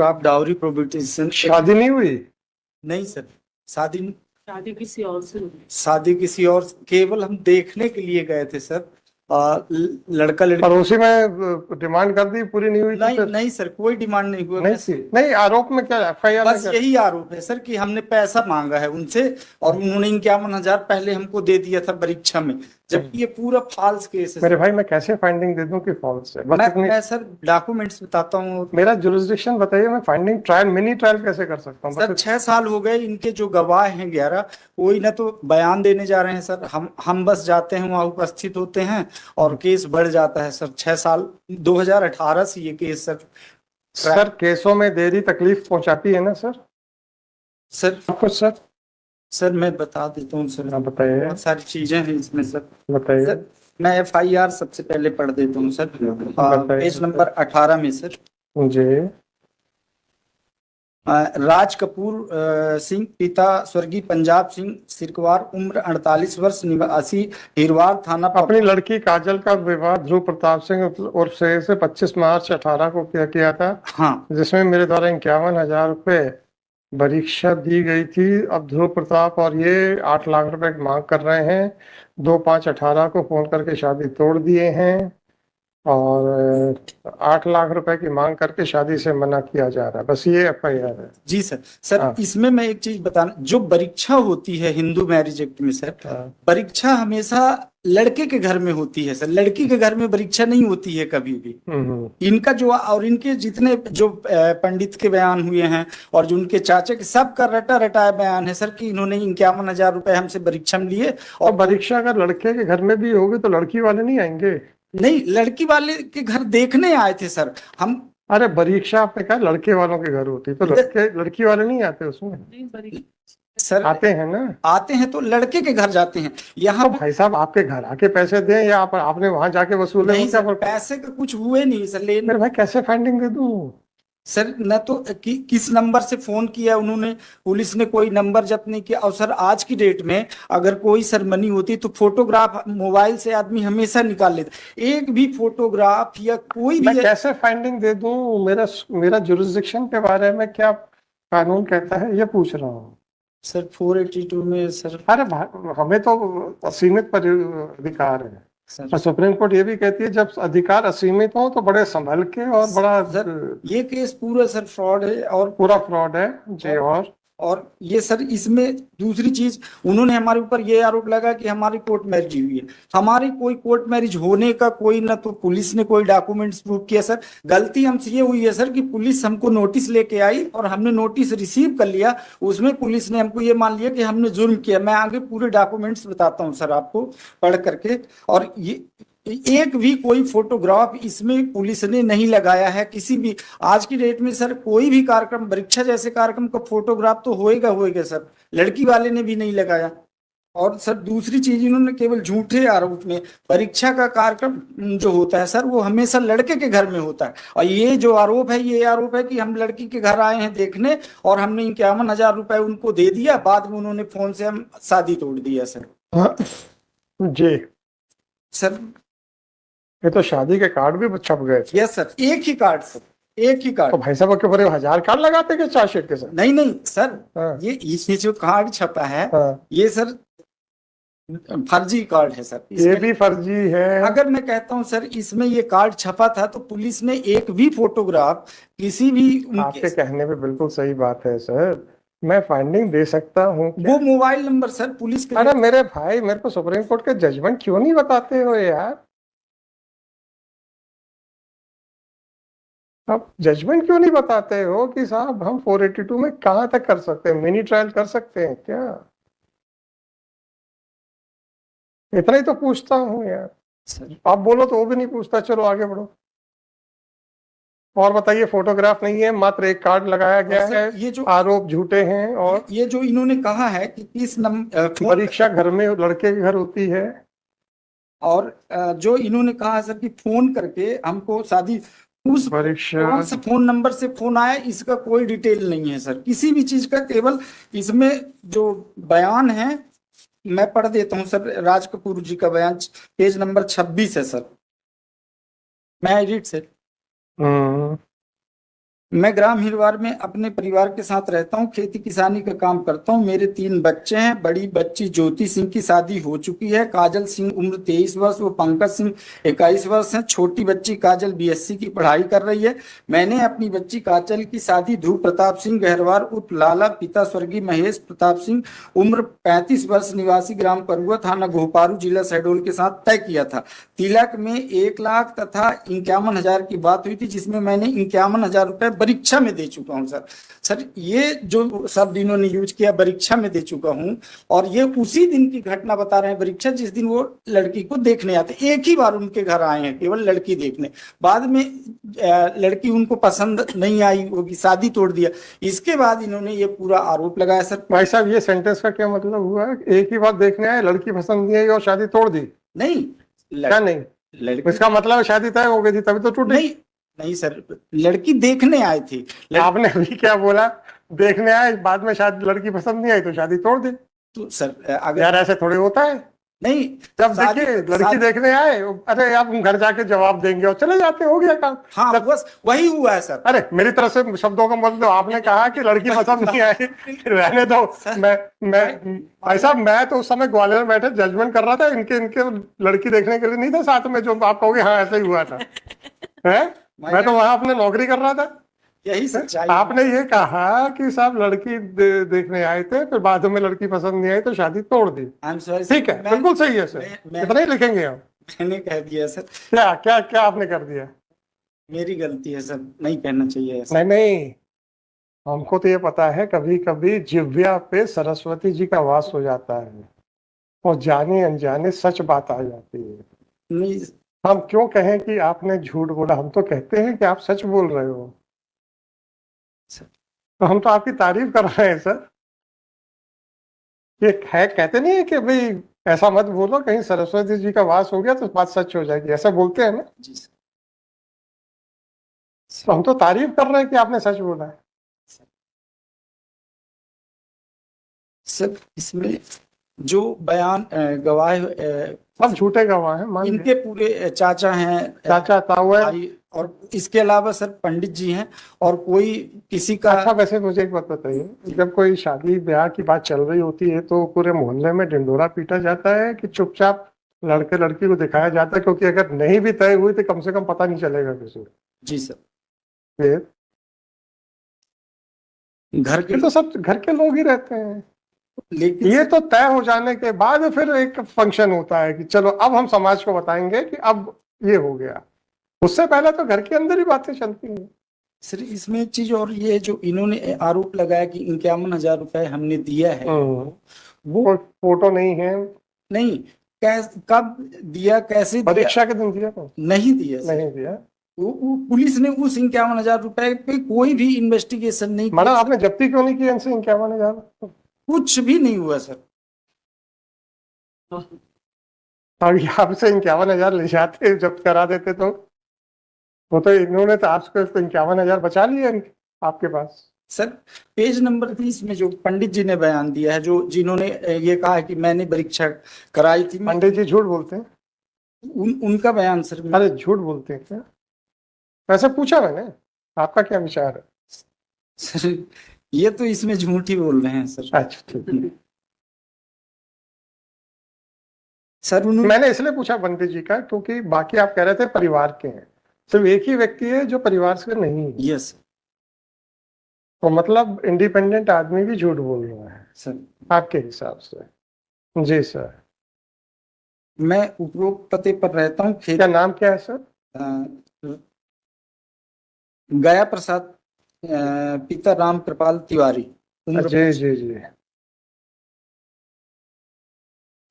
आप dowry prohibition शादी नहीं हुई? नहीं सर, शादी शादी किसी और से हुई। शादी किसी और, केवल हम देखने के लिए गए थे सर। लड़का लड़की और उसी में डिमांड कर दी, पूरी नहीं हुई तो नहीं फिर? नहीं सर, कोई डिमांड नहीं हुआ। नहीं थी? नहीं, आरोप में क्या, एफआईआर में बस क्या? यही आरोप है सर कि हमने पैसा मांगा है उनसे और उन्होंने 51,000 पहले हमको दे दिया था परीक्षा में, जबकि ये पूरा फॉल्स केस है मेरे सर। भाई, मैं कैसे फाइंडिंग दे दूं कि फॉल्स है? बस इतनी। मैं सर डॉक्यूमेंट्स बताता हूँ मेरा जुरिस्डिक्शन बताइए, मैं फाइंडिंग ट्रायल, मिनी ट्रायल कैसे कर सकता हूँ? सर। 6 साल हो गए, इनके जो गवाह हैं 11, कोई ना तो बयान देने जा रहे हैं सर। हम बस जाते हैं वहाँ, उपस्थित होते हैं और केस बढ़ जाता है सर। 6 साल, 2018 से ये केस सर। सर, केसों में देरी तकलीफ पहुंचाती है ना सर? सर कुछ सर? सर मैं बता देता हूँ सर, हाँ, बताइए। बहुत सारी चीजें हैं इसमें सर। बताइए। सर मैं एफआईआर सबसे पहले पढ़ देता हूँ सर, बताइए। पेज नंबर 18 में सर। जी। राज कपूर सिंह, पिता स्वर्गीय पंजाब सिंह सिरकवार, उम्र 48 वर्ष, निवासी हिरवार थाना। अपनी लड़की काजल का विवाह ध्रुव प्रताप सिंह उर्फ से 25 मार्च 18 को किया था। हाँ जिसमें मेरे द्वारा 51,000 रुपए परीक्षा दी गई थी। अब ध्रुव प्रताप और ये 8 लाख रुपए की मांग कर रहे हैं। 2/5/18 को फोन करके शादी तोड़ दिए हैं और 8 लाख रुपए की मांग करके शादी से मना किया जा रहा है। बस ये एफआईआर है। जी सर। सर हाँ। इसमें मैं एक चीज बताना, जो परीक्षा होती है हिंदू मैरिज एक्ट में सर, हाँ। परीक्षा हमेशा लड़के के घर में होती है सर, लड़की के घर में परीक्षा नहीं होती है कभी भी। इनका जो और इनके जितने जो पंडित के बयान हुए हैं और जो उनके चाचा के, सबका रटा रटाया बयान है सर कि इन्होंने 51,000 रुपए हमसे परीक्षा में लिए। और परीक्षा अगर लड़के के घर में भी होगी तो लड़की वाले नहीं आएंगे? नहीं, लड़की वाले के घर देखने आए थे सर हम। अरे, परीक्षा आपने कहा लड़के वालों के घर होती तो लड़की वाले नहीं आते उसमें? नहीं सर आते हैं ना? आते हैं तो लड़के के घर जाते हैं। यहाँ तो भाई साहब, आपके घर आके पैसे दें या आपने वहां जाके वसूले? नहीं सर, पैसे का कुछ हुए नहीं सर। लेकिन मेरे भाई, कैसे फाइंडिंग दे दूं? सर न तो किस नंबर से फोन किया उन्होंने, पुलिस ने कोई नंबर जब्त नहीं किया। और सर आज की डेट में अगर कोई सरमनी होती तो फोटोग्राफ मोबाइल से आदमी हमेशा निकाल लेता। एक भी फोटोग्राफ या कोई मैं भी कैसे फाइंडिंग दे दूं? मेरा जुरिस्डिक्शन के बारे में क्या कानून कहता है ये पूछ रहा हूँ सर 482 में सर। अरे हमें तो असीमित अधिकार है। सर और सुप्रीम कोर्ट ये भी कहती है जब अधिकार असीमित हो तो बड़े संभल के और बड़ा। सर ये केस पूरा सर फ्रॉड है और पूरा फ्रॉड है जी। और ये सर इसमें दूसरी चीज, उन्होंने हमारे ऊपर ये आरोप लगा कि हमारी कोर्ट मैरिज हुई है। हमारी कोई कोर्ट मैरिज होने का कोई ना तो पुलिस ने कोई डॉक्यूमेंट्स प्रूव किया सर। गलती हमसे ये हुई है सर कि पुलिस हमको नोटिस लेके आई और हमने नोटिस रिसीव कर लिया। उसमें पुलिस ने हमको ये मान लिया कि हमने जुर्म किया। मैं आगे पूरे डॉक्यूमेंट्स बताता हूँ सर आपको पढ़ करके। और ये एक भी कोई फोटोग्राफ इसमें पुलिस ने नहीं लगाया है किसी भी। आज की डेट में सर कोई भी कार्यक्रम, परीक्षा जैसे कार्यक्रम का फोटोग्राफ तो होएगा सर, लड़की वाले ने भी नहीं लगाया। और सर दूसरी चीज, इन्होंने केवल झूठे आरोप में, परीक्षा का कार्यक्रम जो होता है सर वो हमेशा लड़के के घर में होता है। और ये जो आरोप है, ये आरोप है कि हम लड़की के घर आए हैं देखने और हमने 51,000 रुपए उनको दे दिया, बाद में उन्होंने फोन से हम शादी तोड़ दिया सर। जी सर ये तो शादी के कार्ड भी छप गए थे। यस सर, एक ही कार्ड सर, एक ही कार्ड। तो भाई साहब के ऊपर 1000 कार्ड लगाते के चार्जशीट के साथ? नहीं नहीं सर, हाँ। ये जो कार्ड छपा है, हाँ। ये सर फर्जी कार्ड है सर। ये भी फर्जी है? अगर मैं कहता हूँ सर इसमें ये कार्ड छपा था तो पुलिस ने एक भी फोटोग्राफ किसी भी आपके कहने पे बिल्कुल सही बात है सर, मैं फाइंडिंग दे सकता हूँ। वो मोबाइल नंबर सर पुलिस के। अरे मेरे भाई, मेरे को सुप्रीम कोर्ट के जजमेंट क्यों नहीं बताते हो यार? आप जजमेंट क्यों नहीं बताते हो कि साहब हम 482 में कहां तक कर सकते हैं, मिनी ट्रायल कर सकते हैं क्या? इतना ही तो पूछता हूँ यार। आप बोलो तो वो भी नहीं पूछता। चलो आगे बढ़ो और बताइए। फोटोग्राफ नहीं है, मात्र एक कार्ड लगाया गया है। ये जो आरोप झूठे हैं। और ये जो इन्होंने कहा है कि 30 नंबर परीक्षा घर में लड़के के घर होती है। और जो इन्होंने कहा सर कि फोन करके हमको शादी, उस परीक्षा कौन सा फोन नंबर से फोन आया इसका कोई डिटेल नहीं है सर, किसी भी चीज का। केवल इसमें जो बयान है मैं पढ़ देता हूँ सर, राज कपूर जी का बयान, पेज नंबर 26 है सर। मैं रीड से मैं ग्राम हिरवार में अपने परिवार के साथ रहता हूँ, खेती किसानी का काम करता हूँ। मेरे 3 बच्चे हैं। बड़ी बच्ची ज्योति सिंह की शादी हो चुकी है। काजल सिंह उम्र 23 वर्ष, वो पंकज सिंह 21 वर्ष है। छोटी बच्ची काजल बीएससी की पढ़ाई कर रही है। मैंने अपनी बच्ची काजल की शादी ध्रुव प्रताप सिंह गहरवार उर्फ लाला, पिता स्वर्गीय महेश प्रताप सिंह, उम्र 35 वर्ष, निवासी ग्राम करुआ, थाना गोहपारू, जिला शहडोल के साथ तय किया था। तिलक में 1 लाख तथा 51,000 की बात हुई थी, जिसमें मैंने 51,000 रुपए परीक्षा में दे चुका हूं सर। सर ये जो शब्द इन्होंने यूज किया, परीक्षा में दे चुका हूं, और ये उसी दिन की घटना बता रहे हैं, परीक्षा जिस दिन वो लड़की को देखने आते। एक ही बार उनके घर आए हैं केवल लड़की देखने, बाद में लड़की उनको पसंद नहीं आई होगी, शादी तोड़ दिया। इसके बाद इन्होंने ये पूरा आरोप लगाया सर। भाई साहब, ये सेंटेंस का क्या मतलब हुआ? एक ही बात देखने आए, लड़की पसंद नहीं आई और शादी तोड़ दी? नहीं, क्या नहीं? लड़की इसका मतलब शादी तय हो गई थी तभी तो टूटी? नहीं, नहीं सर, लड़की देखने आए थे। आपने अभी क्या बोला? देखने आए, बाद में शादी, लड़की पसंद नहीं आई तो शादी तोड़ दी? तो सर अगर यार ऐसे थोड़े होता है। नहीं, जब देखिए लड़की देखने आए, अरे आप घर जाके जवाब देंगे और चले जाते, हो गया काम। हाँ, बस वही हुआ है सर। अरे मेरी तरफ से शब्दों का मतलब, आपने कहा कि लड़की पसंद नहीं आई, रहने दो। मैं भाई साहब, मैं तो उस समय ग्वालियर में बैठे जजमेंट कर रहा था, इनके लड़की देखने के लिए नहीं था साथ में, जो आप कहोगे हाँ ऐसा ही हुआ था। है? मैं तो वहां अपने नौकरी कर रहा था। यही सच्चाई। आपने ये कहा कि साहब लड़की देखने आए थे, फिर बाद में लड़की पसंद नहीं आई तो शादी तोड़ दी। आई एम सॉरी, ठीक है, बिल्कुल सही है सर, इतना ही लिखेंगे हम। मैंने कह दिया सर। क्या क्या क्या आपने कर दिया? मेरी गलती है सर, नहीं कहना चाहिए ऐसा। नहीं नहीं, हमको तो ये पता है, कभी कभी जिह्वा पे सरस्वती जी का वास हो जाता है और जाने अनजाने सच बात आ जाती है। नहीं हम क्यों कहें कि आपने झूठ बोला? हम तो कहते हैं कि आप सच बोल रहे हो, तो हम तो आपकी तारीफ कर रहे हैं सर। ये है, कहते नहीं है कि भाई ऐसा मत बोलो, कहीं सरस्वती जी का वास हो गया तो बात सच हो जाएगी, ऐसा बोलते हैं ना? जी सर। तो हम तो तारीफ कर रहे हैं कि आपने सच बोला है। सर इसमें जो बयान गवाह सब झूठे गवाह हैं, मान इनके पूरे चाचा हैं, चाचा ताऊ है। भाई, और इसके अलावा सर पंडित जी हैं, और कोई किसी का। अच्छा, वैसे मुझे एक बात बताइए, जब कोई शादी ब्याह की बात चल रही होती है तो पूरे मोहल्ले में ढिंडोरा पीटा जाता है कि चुपचाप लड़के लड़की को दिखाया जाता है? क्योंकि अगर नहीं भी तय हुई तो कम से कम पता नहीं चलेगा किसी को। जी सर। फिर घर के तो सब घर के लोग ही रहते हैं, लेकिन ये तो तय हो जाने के बाद फिर एक फंक्शन होता है कि चलो अब हम समाज को बताएंगे कि अब ये हो गया। उससे पहले तो घर के अंदर ही बातें चलती हैं। सर इसमें एक चीज और, ये जो इन्होंने आरोप लगाया कि 51,000 रुपए हमने दिया है, वो कोई फोटो नहीं है? नहीं, कब दिया, कैसे दिया? परीक्षा के दिन दिया तो नहीं दिया सर। नहीं दिया। वो पुलिस ने उस 51,000 रुपए पे कोई भी इन्वेस्टिगेशन नहीं मैडम, किया। आपने जब्ती क्यों नहीं की इनसे 51,000? कुछ भी नहीं हुआ सर। अभी आपसे 51,000 ले जाते, जब्त करा देते तो वो तो इन्होंने तो आपको 51,000 बचा लिए आपके पास। सर पेज नंबर 30 में जो पंडित जी ने बयान दिया है, जो जिन्होंने ये कहा है कि मैंने परीक्षा कराई थी, पंडित जी झूठ बोलते हैं? उनका बयान सर। अरे झूठ बोलते हैं क्या? वैसे पूछा मैंने, आपका क्या विचार है? सर ये तो इसमें झूठ ही बोल रहे हैं सर। अच्छा ठीक है। सर उन्होंने, मैंने इसलिए पूछा पंडित जी का क्योंकि बाकी आप कह रहे थे परिवार के हैं, सिर्फ एक ही व्यक्ति है जो परिवार से नहीं है। यस तो मतलब इंडिपेंडेंट आदमी भी झूठ बोल रहा है सर। आपके हिसाब से? जी सर। मैं उपरोक्त पते पर रहता हूँ। क्या नाम क्या है सर? गया प्रसाद, पिता राम कृपाल तिवारी, उम्र जी जी जी।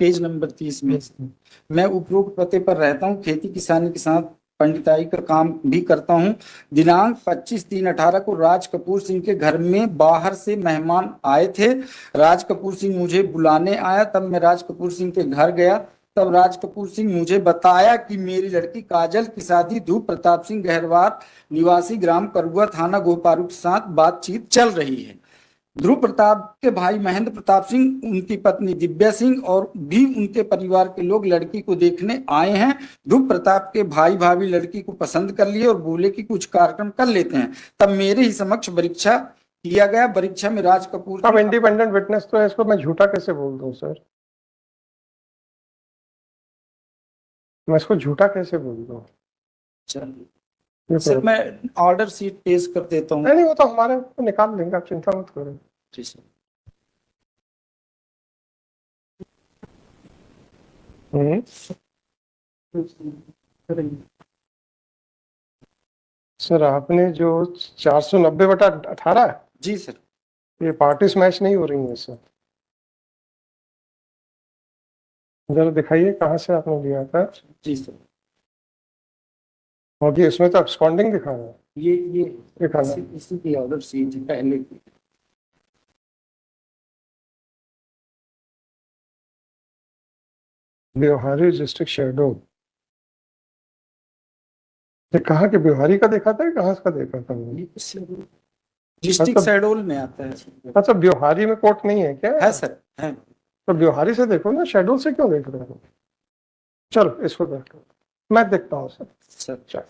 पेज नंबर 30 में। मैं उपरोक्त पते पर रहता हूँ, खेती किसानी के साथ पंडिताई का काम भी करता हूँ। दिनांक 25/3/18 को राज कपूर सिंह के घर में बाहर से मेहमान आए थे। राज कपूर सिंह मुझे बुलाने आया, तब मैं राज कपूर सिंह के घर गया। तब राज कपूर सिंह मुझे बताया कि मेरी लड़की काजल की शादी ध्रुव प्रताप सिंह गहरवार, निवासी ग्राम करुआ, थाना गोपारू के साथ बातचीत चल रही है। ध्रुव प्रताप के भाई महेंद्र प्रताप सिंह, उनकी पत्नी दिव्या सिंह और भी उनके परिवार के लोग लड़की को देखने आए हैं। ध्रुव प्रताप के भाई भाभी लड़की को पसंद कर लिए और बोले कि कुछ कार्यक्रम कर लेते हैं। तब मेरे ही समक्ष परीक्षा किया गया। परीक्षा में राज कपूर अब इंडिपेंडेंट विटनेस तो है, इसको मैं झूठा कैसे बोल दूं सर? मैं इसको झूठा कैसे बोल दूं? सर मैं ऑर्डर शीट पेश कर देता हूँ। नहीं, वो तो हमारे को निकाल देंगे, आप चिंता मत करो। जी सर। सर आपने जो 490/18, जी सर। ये पार्टी मैच नहीं हो रही है सर। जरा दिखाइए कहाँ से आपने लिया था। जी सर। और ये इसमें तो absconding दिखा रहा है। ये दिखाना इसी की ऑर्डर शीट पहले की। बिहारी डिस्ट्रिक्ट शेडो, ये कहाँ के बिहारी का देखा था या कहाँ का देखा था? डिस्ट्रिक्ट शेड्यूल में आता है। अच्छा, बिहारी में कोर्ट नहीं है क्या? है सर, है। तो बिहारी से देखो ना, शेड्यूल से क्यों देख रहे हो? चलो इसको देख लो, मैं देखता हूँ सर। सर